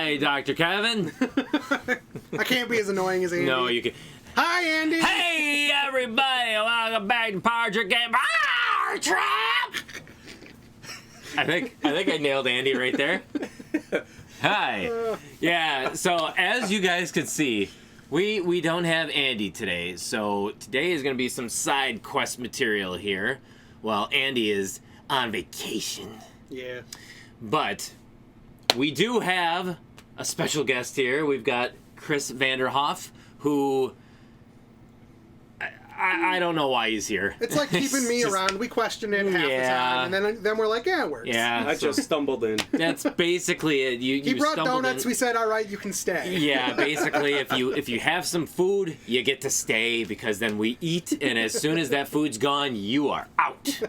Hi, Dr. Kevin. I can't be as annoying as Andy. No, you can. Hi, Andy. Hey, everybody! Welcome back to Power Game. Trap! I think I nailed Andy right there. Hi. Yeah. So as you guys can see, we don't have Andy today. So today is going to be some side quest material here, while Andy is on vacation. Yeah. But we do have a special guest here. We've got Chris Vanderhoef, who I don't know why he's here. It's like keeping me around. We question it half the time, and then we're like, yeah, it works. Yeah, I just stumbled in. That's basically it. He brought donuts. In. We said, all right, you can stay. Yeah, basically, if you have some food, you get to stay because then we eat, and as soon as that food's gone, you are out.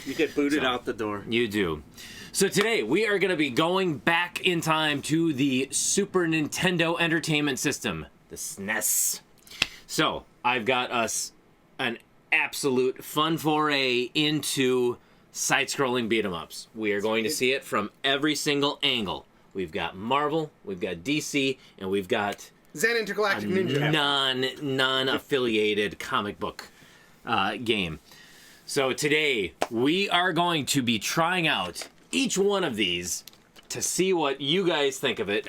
You get booted out the door. You do. So today we are going to be going back in time to the Super Nintendo Entertainment System, the SNES. So I've got us an absolute fun foray into side-scrolling beat-em-ups. We are going to see it from every single angle. We've got Marvel, we've got DC, and we've got Zen Intergalactic Ninja. Non-affiliated comic book game. So today we are going to be trying out each one of these to see what you guys think of it.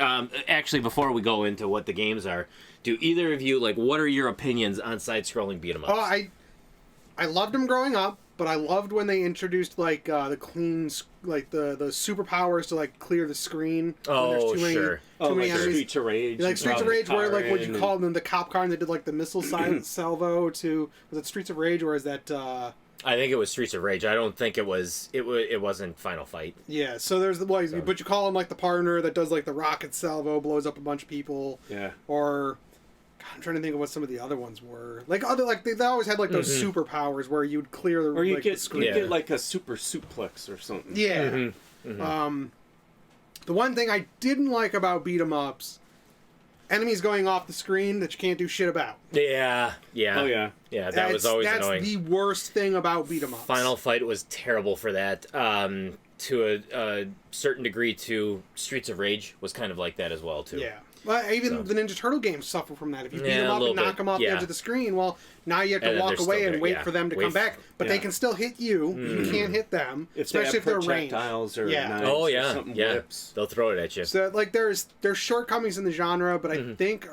Actually, before we go into what the games are, do either of you, what are your opinions on side-scrolling beat-em-ups? Oh, I loved them growing up, but I loved when they introduced, the clean, the superpowers to, clear the screen. Oh, sure. Too many enemies. Streets of Rage. Like Streets of Rage, where, what you call them, the cop car, and they did, the missile salvo to... Was it Streets of Rage, or is that... I think it was Streets of Rage. I don't think it was. It wasn't Final Fight. Yeah. So there's but you call him the partner that does the rocket salvo, blows up a bunch of people. Yeah. Or, God, I'm trying to think of what some of the other ones were. They always had those superpowers where you'd clear the the screen. You get a super suplex or something. Yeah. Mm-hmm. Mm-hmm. The one thing I didn't like about beat 'em ups. Enemies going off the screen that you can't do shit about. Yeah. Oh, yeah. Yeah, that was always annoying. That's the worst thing about beat-em-ups. Final Fight was terrible for that. To a certain degree, too. Streets of Rage was kind of like that as well, too. Yeah. Well, even the Ninja Turtle games suffer from that. If you beat them up and knock them off the edge of the screen, well, now you have to walk away and wait for them to come back. But they can still hit you. Mm. You can't hit them, especially if they're ranged. Or knives or something whips. They'll throw it at you. So, there's shortcomings in the genre, but I think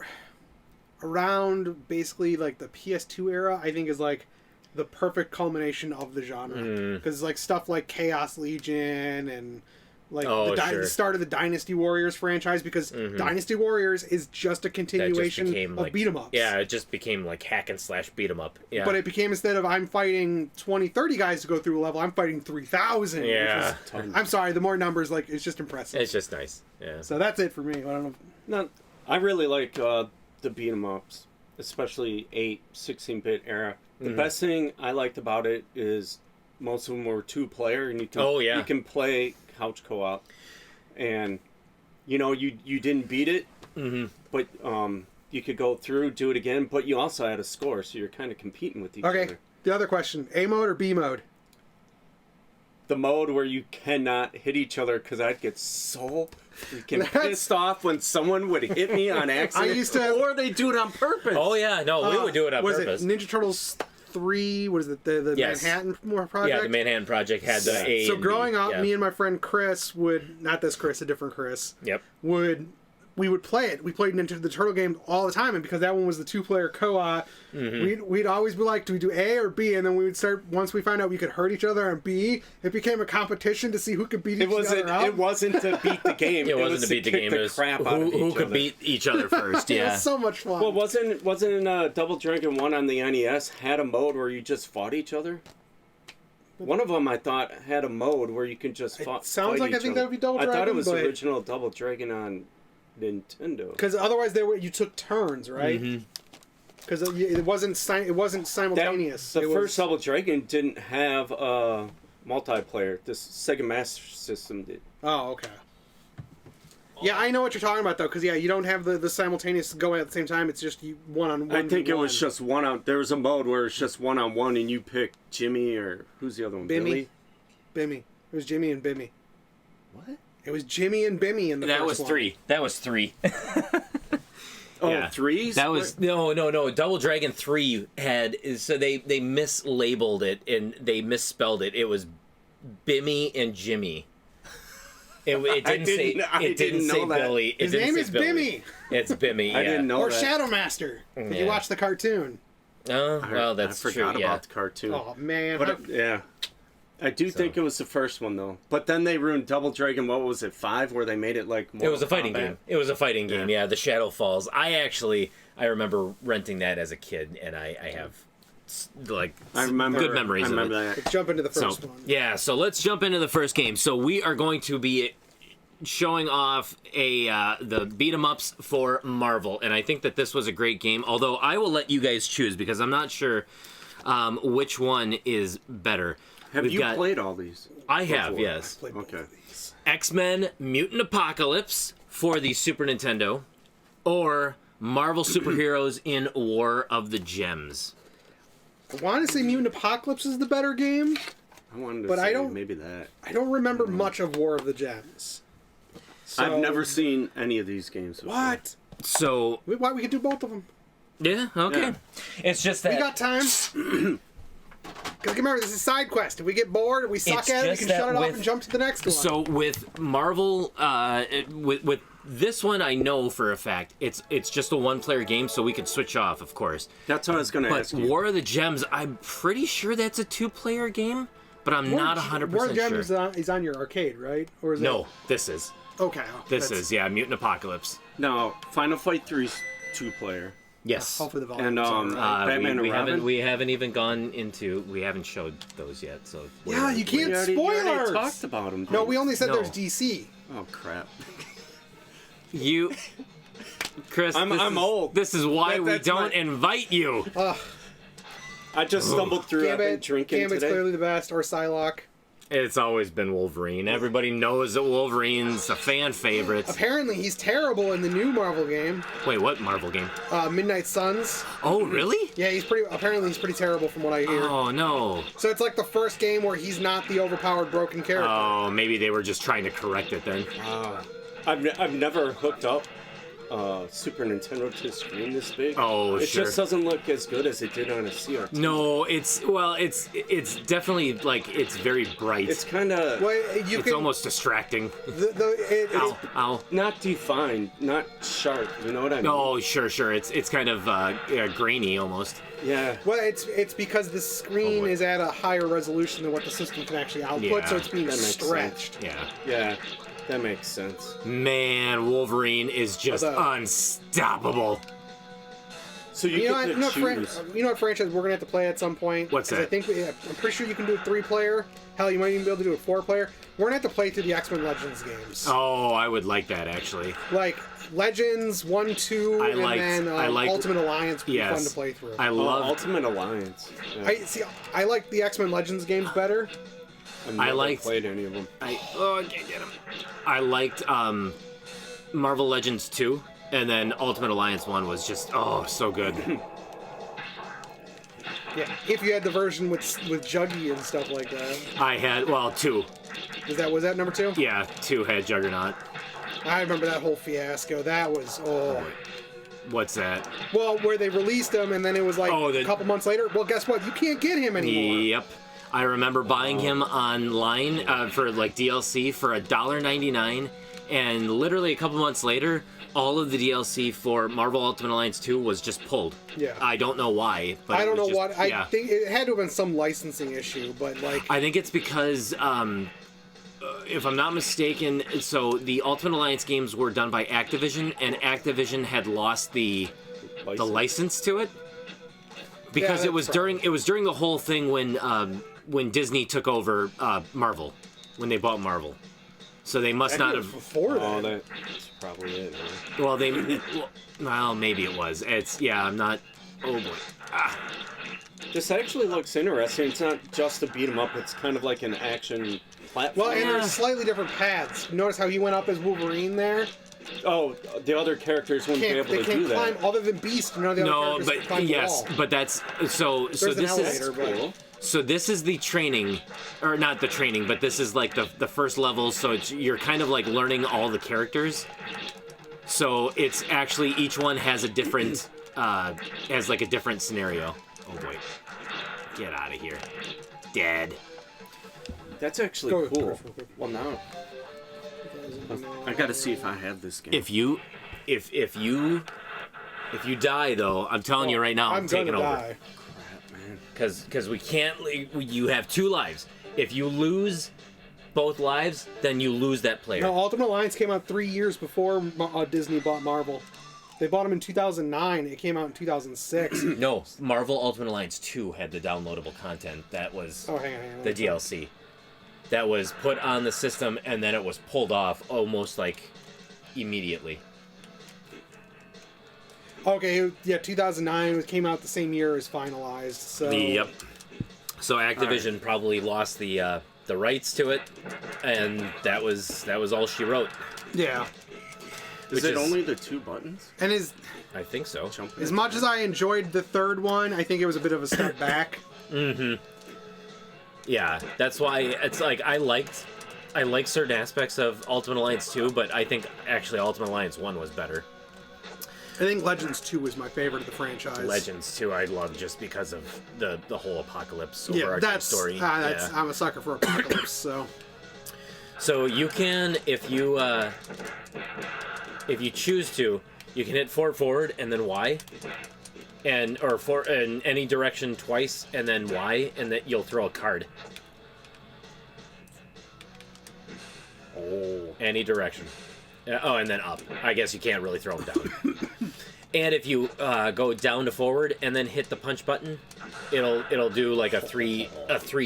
around basically the PS2 era, I think is the perfect culmination of the genre. Because stuff like Chaos Legion and the start of the Dynasty Warriors franchise, because Dynasty Warriors is just a continuation of beat 'em ups. Yeah, it just became hack and slash beat 'em up. Yeah. But it became, instead of I'm fighting 20, 30 guys to go through a level, I'm fighting 3,000. Yeah. I'm sorry, the more numbers, it's just impressive. It's just nice. Yeah. So that's it for me. I don't know. No, I really like the beat 'em ups, especially 16-bit era. The best thing I liked about it is most of them were 2-player, and you can play couch co-op, and you didn't beat it, but you could go through, do it again, but you also had a score, so you're kind of competing with each other. The other question: A mode or B mode? The mode where you cannot hit each other, because I'd get so freaking pissed off when someone would hit me on accident, or they do it on purpose. Oh yeah, no, we would do it on purpose. It Ninja Turtles 3, what is it, the Manhattan Project? Yeah, the Manhattan Project had the A. So growing up, me and my friend Chris would, not this Chris, a different Chris, we would play it. We played into the Turtle game all the time, and because that one was the 2-player co-op, we'd always be like, do we do A or B? And then we would start, once we found out we could hurt each other on B, it became a competition to see who could beat each other up. It wasn't to beat the game. It wasn't to beat the game. It was who could beat each other first. Yeah, it was so much fun. Well, wasn't Double Dragon 1 on the NES had a mode where you just fought each other? One of them, I thought, had a mode where you could just fight each other. Sounds like I think that would be Double Dragon. I thought it was the original Double Dragon on Nintendo. Because otherwise, you took turns, right? Because it wasn't simultaneous. The first Double Dragon didn't have multiplayer. This Sega Master System did. Oh, okay. Yeah, I know what you're talking about, though, because, you don't have the simultaneous going at the same time. It's just one-on-one. I think it was just one-on... There was a mode where it's just one-on-one, and you pick Jimmy, or... Who's the other one? Bimmy. It was Jimmy and Bimmy. What? It was Jimmy and Bimmy in the first one. That was 3. Oh, Yeah. 3s? That was no. Double Dragon 3 so they mislabeled it and they misspelled it. It was Bimmy and Jimmy. It didn't say Billy. His name is Bimmy. It's Bimmy. Yeah. I didn't know or that. Shadow Master. Did you watch the cartoon? Oh, well, that's I forgot true. about the cartoon. Oh man. But yeah. I do think it was the first one though. But then they ruined Double Dragon. What was it, 5? Where they made it like more. It was a fighting game. It was a fighting game. Yeah, the Shadow Falls. I remember renting that as a kid, and I have good memories. I remember of it. that. Let's jump into the first one. Yeah, so let's jump into the first game. So we are going to be showing off the beat 'em ups for Marvel, and I think that this was a great game. Although I will let you guys choose because I'm not sure which one is better. Have you played all these? I have, yes. Okay. X-Men Mutant Apocalypse for the Super Nintendo, or Marvel Superheroes in War of the Gems. I want to say Mutant Apocalypse is the better game. I wanted to say maybe that. I don't remember much of War of the Gems. So, I've never seen any of these games before. What? So We could do both of them. yeah, okay. Yeah. It's just that We got time. Because remember, this is side quest. If we get bored, we suck It's at it, we just can that shut it off with- and jump to the next one. So with Marvel, with this one, I know for a fact it's just a one-player game, so we could switch off, of course. That's what I was going to But ask you. War of the Gems, I'm pretty sure that's a 2-player game, but I'm not 100% War of the Gems sure. is on your arcade, right? Or is No, this is. Okay. This is, yeah, Mutant Apocalypse. No, Final Fight 3's 2-player. Yes. Hopefully the volume. And Batman we and Robin. we haven't even gone into, we haven't showed those yet, so. Yeah, you can't You already spoilers. talked about them. No, we only said No. there's DC. Oh, crap. Chris, I'm old. This is why we That's don't invite you. I just stumbled through. I've been Gambit, drinking Gambit's today. clearly the best, or Psylocke. It's always been Wolverine. Everybody knows that Wolverine's a fan favorite. Apparently, he's terrible in the new Marvel game, Wait, what Marvel game? Midnight Suns. Oh, really? Yeah, apparently he's pretty terrible from what I hear. Oh, no. So it's like the first game where he's not the overpowered broken character. Oh, maybe they were just trying to correct it then. I've never hooked up Super Nintendo to a screen this big. Oh, it sure. just doesn't look as good as it did on a CRT. No, it's definitely like it's very bright. It's kind of It's almost distracting. Ow. not defined, not sharp. You know what I mean? Oh, sure. It's kind of grainy almost. Yeah. Well, it's because the screen is at a higher resolution than what the system can actually output, Yeah, so it's being that makes stretched. Yeah. Yeah. That makes sense. Man, Wolverine is just unstoppable. So you get to choose. You know what franchise we're gonna have to play at some point? What's 'Cause that? I think I'm pretty sure you can do a 3-player. Hell, you might even be able to do a 4-player. We're gonna have to play through the X-Men Legends games. Oh, I would like that actually. Like Legends 1, 2, I and then Ultimate Alliance would be fun to play through. I love Ultimate Alliance. Yeah. I like the X-Men Legends games better. I've never played any of them. I can't get him. I liked Marvel Legends 2, and then Ultimate Alliance 1 was just so good. Yeah, if you had the version with Juggy and stuff like that. I had 2. Was that number 2? Yeah, 2 had Juggernaut. I remember that whole fiasco. That was What's that? Well, where they released him and then it was like a couple months later. Well, guess what? You can't get him anymore. Yep. I remember buying him online for like DLC for $1.99, and literally a couple months later, all of the DLC for Marvel Ultimate Alliance 2 was just pulled. Yeah. I don't know why. But I don't know just, what. I think it had to have been some licensing issue, but like. I think it's because, if I'm not mistaken, so the Ultimate Alliance games were done by Activision, and Activision had lost the license to it. Because it was during the whole thing when Disney took over Marvel, when they bought Marvel. So they must not have before that. Oh, that's probably it. Huh? Well, maybe it was. I'm not. Oh boy. This actually looks interesting. It's not just a beat 'em up. It's kind of like an action platform. Well, and there's slightly different paths. Notice how he went up as Wolverine there. Oh, the other characters wouldn't be able to do that. They can't climb other than Beast. None of the other characters can climb the wall. But that's so. So There's this an is elevator, cool. So this is the training, or not the training, but this is like the first level. So you're kind of like learning all the characters. So it's actually each one has a different, has like a different scenario. Oh boy, get out of here, dead. That's actually cool. Well, now I gotta see if I have this game. If you die though, I'm telling you right now, I'm taking over. Die. Because we can't. You have 2 lives. If you lose both lives, then you lose that player. No, Ultimate Alliance came out 3 years before Disney bought Marvel. They bought them in 2009. It came out in 2006. No, Marvel Ultimate Alliance 2 had the downloadable content. That was hang on. the DLC. That was put on the system, and then it was pulled off almost like immediately. Okay, yeah, 2009 it came out the same year as Finalized. So Yep. So Activision probably lost the rights to it, and that was all she wrote. yeah. Is it only the 2 buttons? And I think so. as much as I enjoyed the third one, I think it was a bit of a step back. Mm-hmm. Yeah, that's why it's like I liked certain aspects of Ultimate Alliance 2, but I think actually Ultimate Alliance 1 was better. I think Legends 2 was my favorite of the franchise. Legends 2 I love just because of the whole apocalypse overarching that's, story. I'm a sucker for apocalypse, so. So you can, if you choose to, you can hit forward and then Y, or in any direction twice and then Y, and then you'll throw a card. Oh, any direction. Oh, and then up. I guess you can't really throw them down. And if you go down to forward and then hit the punch button, it'll do like a three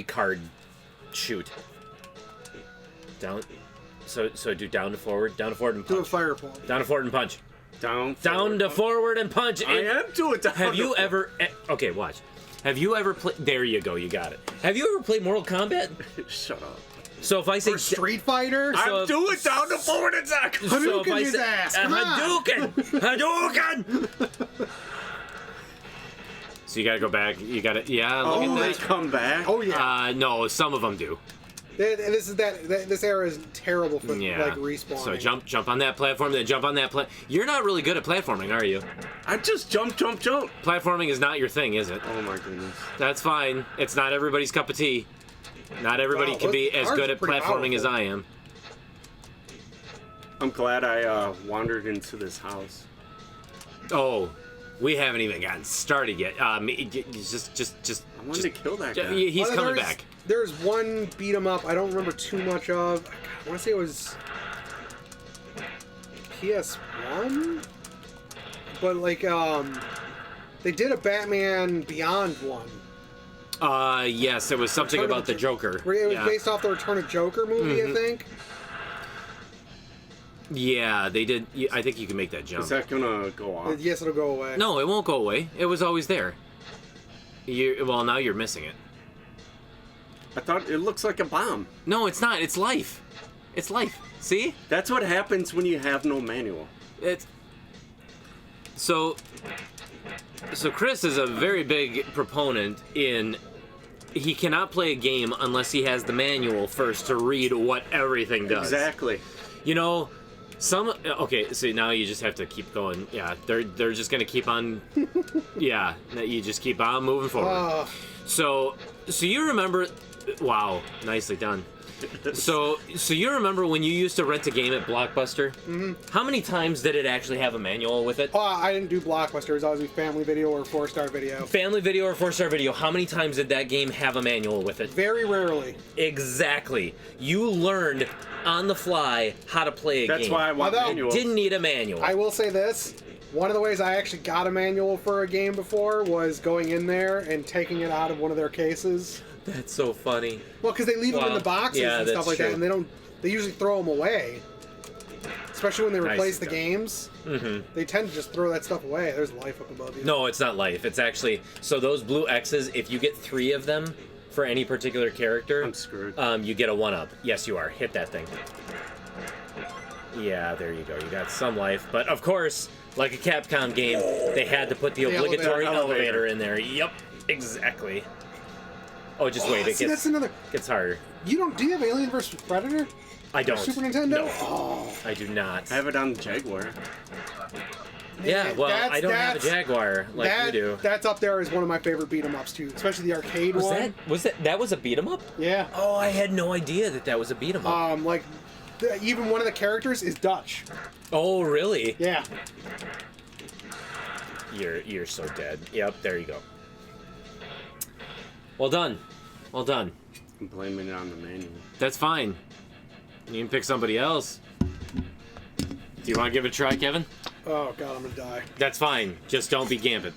card shoot. Down. So do down to forward and punch. Do a fireball. Down to forward and punch. Down to forward and punch. I am doing down. Have you ever? Okay, watch. Have you ever played? There you go. You got it. Have you ever played Mortal Kombat? Shut up. So if I say Street Fighter, I'm doing down to forward and back. Hadouken his ass. Come on. Hadouken. So you gotta go back. You gotta Look at They that. come back. Oh yeah. No, some of them do. This era is terrible for like respawning. So jump on that platform, then jump on that You're not really good at platforming, are you? I just jump. Platforming is not your thing, is it? Oh my goodness. That's fine. It's not everybody's cup of tea. Not everybody can be as good at platforming as I am. I'm glad I wandered into this house. Oh, we haven't even gotten started yet. Just. I wanted to kill that guy. He's coming back. There's one beat 'em up I don't remember too much of. I want to say it was PS1, but like they did a Batman Beyond one. Yes, it was something about the Joker. It was based off the Return of Joker movie, I think. Yeah, they did. I think you can make that jump. Is that gonna go off? Yes, it'll go away. No, it won't go away. It was always there. Well, now you're missing it. I thought it looks like a bomb. No, it's not. It's life. It's life. See? That's what happens when you have no manual. So Chris is a very big proponent in he cannot play a game unless he has the manual first to read what everything does. Exactly. You know, okay, so now you just have to keep going. Yeah, they're just gonna keep on. Yeah, you just keep on moving forward. So you remember? Wow, nicely done. So you remember when you used to rent a game at Blockbuster? Mm-hmm. How many times did it actually have a manual with it? I didn't do Blockbuster. It was always Family Video or 4-Star Video. Family Video or 4-Star Video. How many times did that game have a manual with it? Very rarely. Exactly. You learned on the fly how to play a game. That's why I want manuals. Didn't need a manual. I will say this. One of the ways I actually got a manual for a game before was going in there and taking it out of one of their cases. That's so funny. Well, because they leave them in the boxes and stuff like that, and they usually throw them away. Especially when they replace the games. Mm-hmm. They tend to just throw that stuff away. There's life up above you. No, it's not life. It's actually... So those blue X's, if you get 3 of them for any particular character... I'm screwed. You get a 1-up. Yes, you are. Hit that thing. Yeah, there you go. You got some life. But, of course, like a Capcom game, they had to put the obligatory elevator in there. Yep, exactly. Oh, just wait. That's another... gets harder. Do you have Alien vs. Predator? I don't. Super Nintendo? No. Oh. I do not. I have it on the Jaguar. Yeah, well, I don't have a Jaguar like you do. That's up there as one of my favorite beat 'em ups too, especially the arcade one. That was a beat 'em up? Yeah. Oh, I had no idea that was a beat 'em up. Like, even one of the characters is Dutch. Oh, really? Yeah. You're so dead. Yep, there you go. Well done. Well done. I'm blaming it on the menu. That's fine. You can pick somebody else. Do you want to give it a try, Kevin? Oh god, I'm gonna die. That's fine. Just don't be Gambit,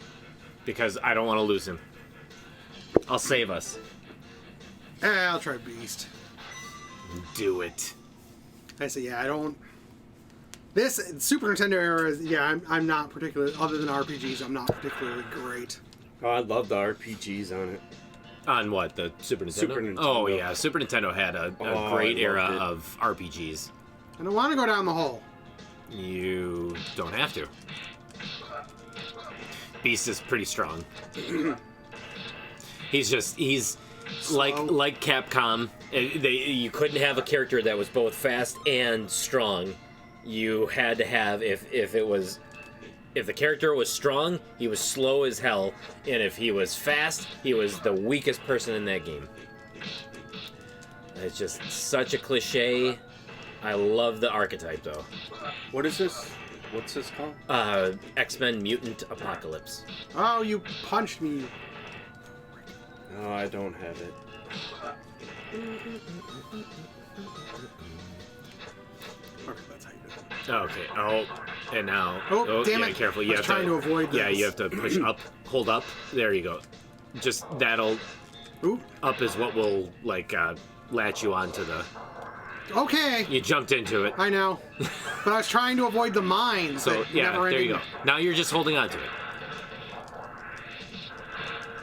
because I don't want to lose him. I'll save us. I'll try Beast. Do it. I say, yeah, I don't... This Super Nintendo era is, yeah, I'm not particularly, other than RPGs, I'm not particularly great. Oh, I love the RPGs on it. On what? The Super Nintendo? Super Nintendo. Oh, yeah. Super Nintendo had a great era of RPGs. I don't want to go down the hole. You don't have to. Beast is pretty strong. he's like Capcom. You couldn't have a character that was both fast and strong. You had to have if the character was strong, he was slow as hell, and if he was fast, he was the weakest person in that game. It's just such a cliche. I love the archetype though. What is this? What's this called? X-Men Mutant Apocalypse. Oh, you punched me. No, I don't have it. Okay, that's how you do it. Okay. Oh, and now. Oh, damn yeah, it! Careful. I was trying to avoid this. Yeah, you have to push up, hold up. There you go. Just that'll. Ooh. Up is what will latch you onto the. Okay. You jumped into it. I know, but I was trying to avoid the mines. So yeah, there you go. Now you're just holding onto it.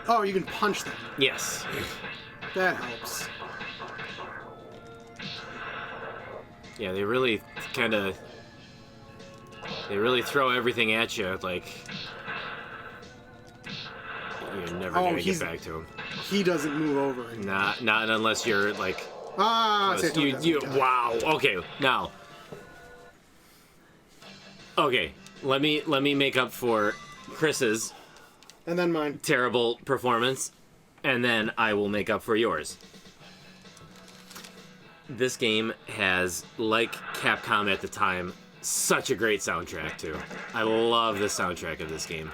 Oh, you can punch them. Yes. That helps. Yeah, they really throw everything at you, like you're never gonna get back to him. He doesn't move over. Not unless you're like. Wow. Okay, now. Okay, let me make up for Chris's. And then mine. Terrible performance, and then I will make up for yours. This game has, like Capcom at the time, such a great soundtrack too. I love the soundtrack of this game.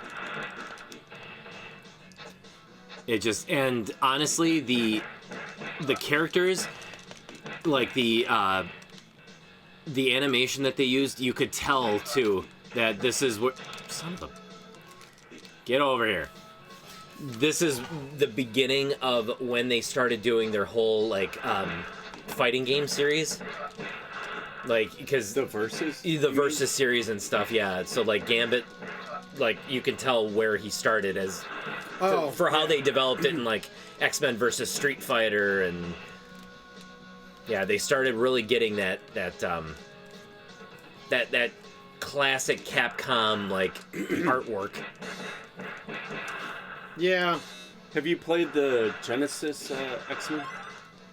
And honestly, the characters, like the animation that they used, you could tell too that this is what. Son of a. Get over here. This is the beginning of when they started doing their whole fighting game series, because the Versus series and stuff. Yeah, so Gambit, you can tell where he started as for how they developed it in X-Men versus Street Fighter, and yeah, they started really getting that classic Capcom artwork. Yeah. Have you played the Genesis X-Men?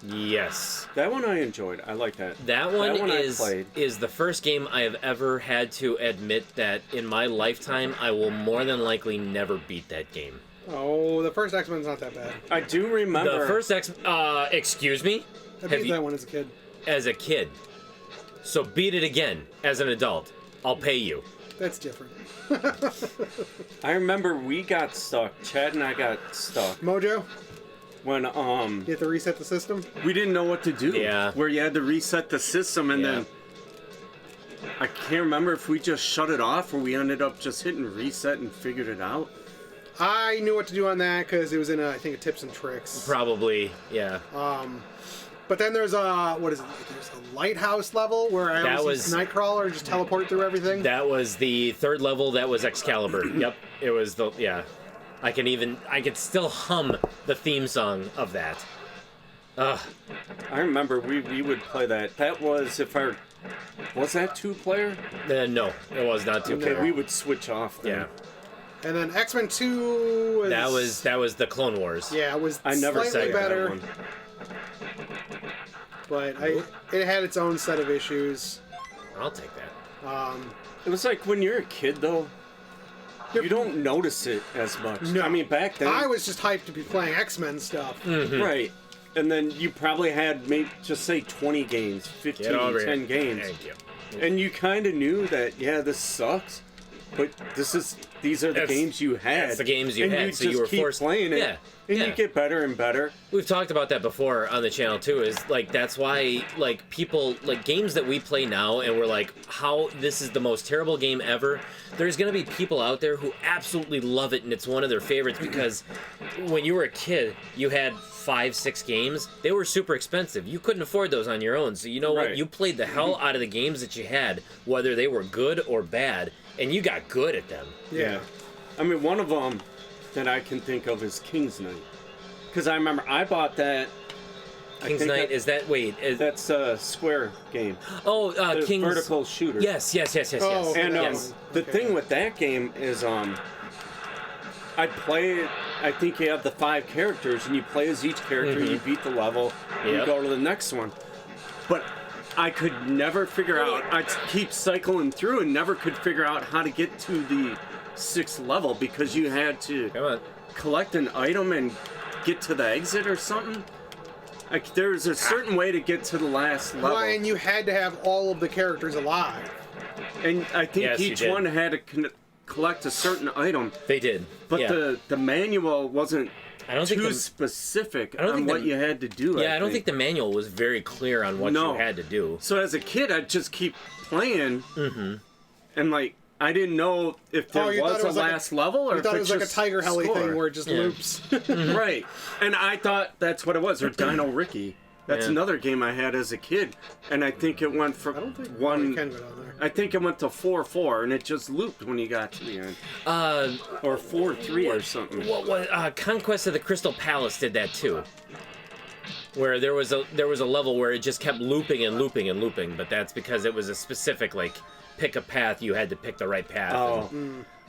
Yes. That one I enjoyed. I like that. That one is the first game I have ever had to admit that in my lifetime I will more than likely never beat that game. Oh, the first X-Men's not that bad. I do remember. The first excuse me? I beat that one as a kid. As a kid. So beat it again as an adult. I'll pay you. That's different. I remember we got stuck. Chad and I got stuck. Mojo? When you have to reset the system? We didn't know what to do. Yeah. Where you had to reset the system and then I can't remember if we just shut it off or we ended up just hitting reset and figured it out. I knew what to do on that because it was in I think a tips and tricks. Probably, yeah. But then there's a There's a lighthouse level where I was Nightcrawler just teleported through everything. That was the third level. That was Excalibur. Yep, it was I could still hum the theme song of that. Ugh. I remember we would play that. That was was that 2-player? No, it was not 2-player. Okay, we would switch off then. Yeah. And then X-Men 2 was... That was the Clone Wars. Yeah, it was I never slightly said better. that one. But it had its own set of issues. I'll take that. It was like when you're a kid, though, you don't notice it as much. No. I mean, back then... I was just hyped to be playing X-Men stuff. Mm-hmm. Right. And then you probably had, maybe just say 20 games, 15, 10 games. Thank you. And you kind of knew that, yeah, this sucks, but these are the games you had. That's the games you had, and so you were keep forced playing it. Yeah. And Yeah. you get better and better. We've talked about that before on the channel too. Is like that's why like people like games that we play now, and we're like, how this is the most terrible game ever. There's gonna be people out there who absolutely love it, and it's one of their favorites because when you were a kid, you had 5-6 games. They were super expensive. You couldn't afford those on your own. So you know what? Right. You played the hell out of the games that you had, whether they were good or bad, and you got good at them. Yeah. I mean, one of them that I can think of is King's Knight. Because I remember I bought that. King's Knight, is that, wait. That's a Square game. Oh, The King's... vertical shooter. Yes. Oh, okay. And yes. the thing with that game is, I'd play it. I think you have the 5 characters, and you play as each character. You beat the level, and you Yep. go to the next one. But I could never figure out. I'd keep cycling through, and never could figure out how to get to the 6th level because you had to Come on. collect an item and get to the exit or something. Like there's a certain way to get to the last level. Well, and you had to have all of the characters alive. And I think Yes, you each did. one had to collect a certain item. They did. But yeah. the manual wasn't I don't think too the- specific I don't on think what the- you had to do. Yeah, I don't think the manual was very clear on what No. you had to do. So as a kid, I'd just keep playing, and like I didn't know if there you thought was it a was like last level or I if thought it it's was like a just Tiger Heli score. thing where it just Yeah. loops. Right, and I thought that's what it was, or Dino Ricky. That's Yeah. another game I had as a kid, and I think it went from I don't think one. you can go down there. I think it went to 4-4, and it just looped when you got to the end, or 4-3 or something. What Conquest of the Crystal Palace did that too. Where there was a level where it just kept looping and looping and looping, but that's because it was a specific like pick a path, you had to pick the right path. Oh,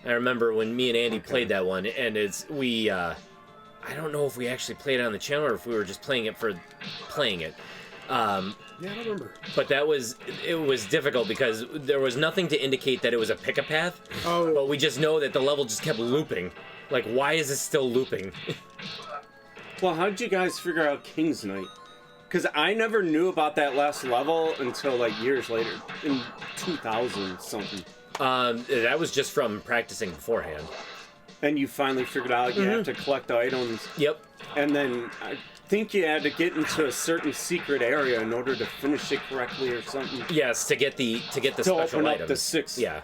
I remember when me and Andy played that one, and I don't know if we actually played it on the channel or if we were just playing it for playing it. Yeah, I don't remember. But it was difficult because there was nothing to indicate that it was a pick a path. Oh. But we just know that the level just kept looping. Like, why is it still looping? well, how did you guys figure out King's Knight? Because I never knew about that last level until like years later, in 2000 something. That was just from practicing beforehand. And you finally figured out you have to collect the items. Yep. And then I think you had to get into a certain secret area in order to finish it correctly or something. Yes, to get the To special open up items. the 6th. Yeah,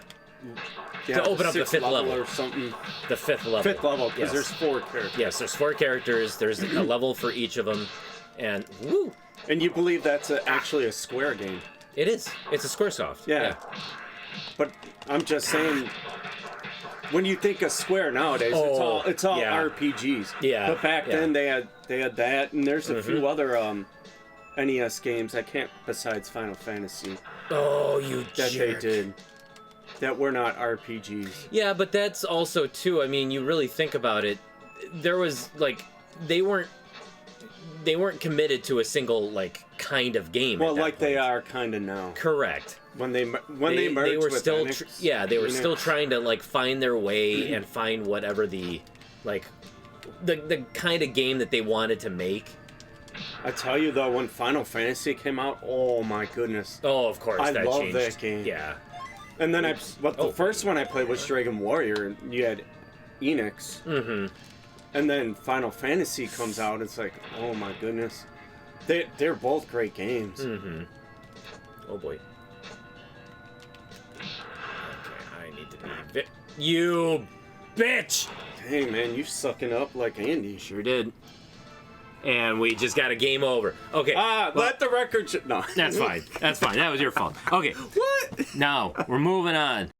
Yeah, to open up the 5th level. or something. the 5th level. 5th level, because Yes. there's 4 characters. Yes, there's 4 characters. There's a level for each of them, and woo, And you believe that's actually a Square game. it is. It's a SquareSoft. Yeah. But I'm just saying, when you think of Square nowadays, it's all yeah. RPGs. Yeah, But back yeah. then they had that, and there's a few other NES games I can't besides Final Fantasy Oh, you that jerk. they did that were not RPGs. Yeah, but that's also too. I mean, you really think about it. There was like they weren't committed to a single like kind of game. Well, at that like they point. are kind of now. Correct. When they merged They were with still Enix, they were Enix. still trying to like find their way and find whatever the like the kind of game that they wanted to make. I tell you though, when Final Fantasy came out, oh my goodness! Oh, of course, I that love changed. that game. Yeah. And then the first one I played was Dragon Warrior, and you had Enix. Mm-hmm. And then Final Fantasy comes out, it's like, oh my goodness. They're both great games. Mm-hmm. Oh boy. Okay, I need to be you bitch! Hey man, you sucking up like Andy. Sure did. And we just got a game over. Okay. Let the record no. That's fine. That's fine. That was your fault. Okay. What? Now, we're moving on.